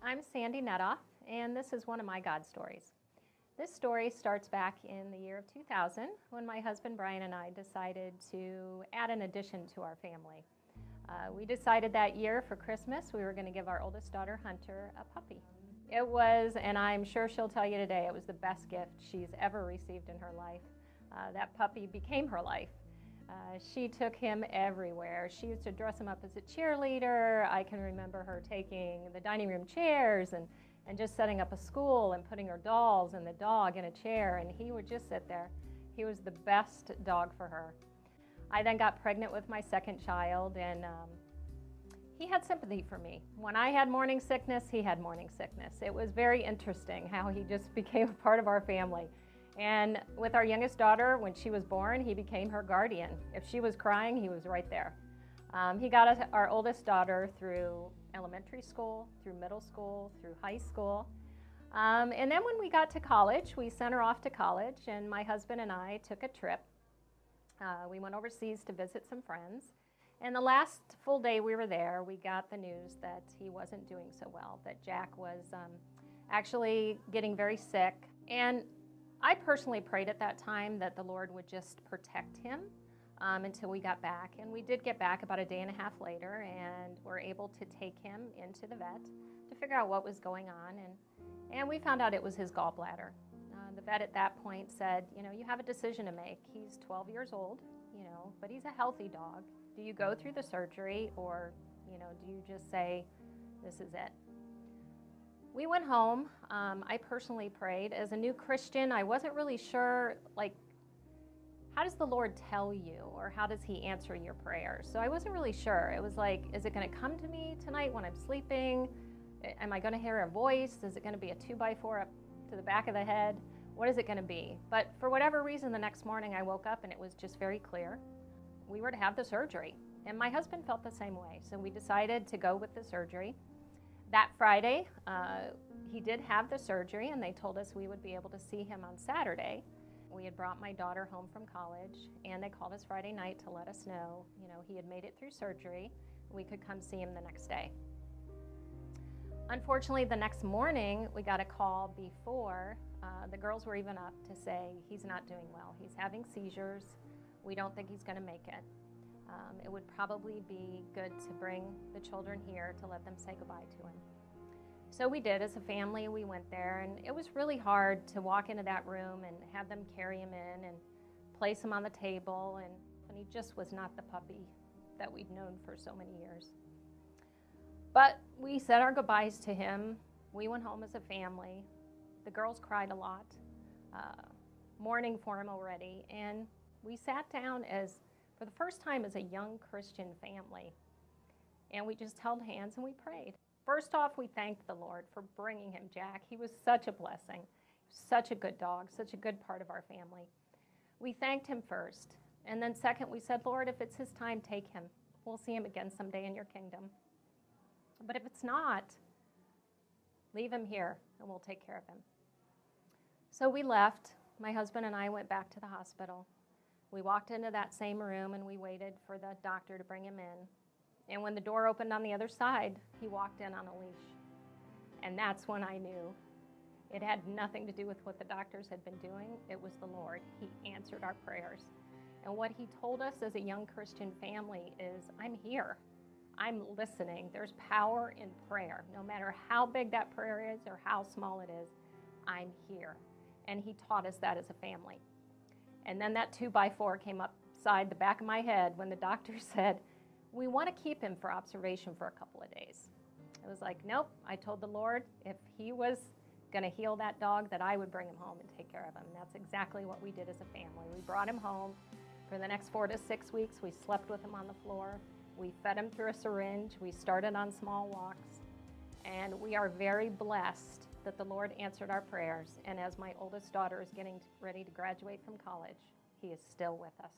I'm Sandy Netoff, and this is one of my God stories. This story starts back in the year of 2000 when my husband Brian and I decided to add an addition to our family. We decided that year for Christmas we were going to give our oldest daughter, Hunter, a puppy. It was, and I'm sure she'll tell you today, it was the best gift she's ever received in her life. That puppy became her life. She took him everywhere. She used to dress him up as a cheerleader. I can remember her taking the dining room chairs and just setting up a school and putting her dolls and the dog in a chair, and he would just sit there. He was the best dog for her. I then got pregnant with my second child, and he had sympathy for me. When I had morning sickness, he had morning sickness. It was very interesting how he just became a part of our family. And with our youngest daughter, when she was born, he became her guardian. If she was crying, he was right there. He got us, our oldest daughter, through elementary school, through middle school, through high school. And then when we got to college, we sent her off to college, and my husband and I took a trip. We went overseas to visit some friends. And the last full day we were there, we got the news that he wasn't doing so well, that Jack was actually getting very sick. And I personally prayed at that time that the Lord would just protect him until we got back. And we did get back about a day and a half later, and were able to take him into the vet to figure out what was going on. And we found out it was his gallbladder. The vet at that point said, you have a decision to make. He's 12 years old, but he's a healthy dog. Do you go through the surgery, or, do you just say, this is it? We went home. I personally prayed. As a new Christian, I wasn't really sure, how does the Lord tell you, or how does he answer your prayers? So I wasn't really sure. It was like, is it going to come to me tonight when I'm sleeping? Am I going to hear a voice? Is it going to be a 2x4 up to the back of the head? What is it going to be? But for whatever reason, the next morning I woke up and it was just very clear. We were to have the surgery. And my husband felt the same way. So we decided to go with the surgery. That Friday, he did have the surgery, and they told us we would be able to see him on Saturday. We had brought my daughter home from college, and they called us Friday night to let us know, he had made it through surgery. We could come see him the next day. Unfortunately, the next morning, we got a call before the girls were even up to say, he's not doing well. He's having seizures. We don't think he's going to make it. It would probably be good to bring the children here to let them say goodbye to him. So we did. As a family, we went there, and it was really hard to walk into that room and have them carry him in and place him on the table, and he just was not the puppy that we'd known for so many years. But we said our goodbyes to him. We went home as a family. The girls cried a lot, mourning for him already, and we sat down for the first time as a young Christian family, and we just held hands and we prayed. First off, we thanked the Lord for bringing him Jack. He was such a blessing, such a good dog, such a good part of our family. We thanked him first, and then second, we said, Lord, if it's his time, take him. We'll see him again someday in your kingdom. But if it's not, leave him here, and we'll take care of him. So we left. My husband and I went back to the hospital. We walked into that same room, and we waited for the doctor to bring him in. And when the door opened on the other side, he walked in on a leash. And that's when I knew it had nothing to do with what the doctors had been doing. It was the Lord. He answered our prayers. And what he told us as a young Christian family is, I'm here. I'm listening. There's power in prayer. No matter how big that prayer is or how small it is, I'm here. And he taught us that as a family. And then that 2x4 came upside the back of my head when the doctor said, we want to keep him for observation for a couple of days. It was like, nope. I told the Lord if he was going to heal that dog, that I would bring him home and take care of him. And that's exactly what we did as a family. We brought him home. For the next 4 to 6 weeks, we slept with him on the floor. We fed him through a syringe. We started on small walks. And we are very blessed that the Lord answered our prayers. And as my oldest daughter is getting ready to graduate from college, he is still with us.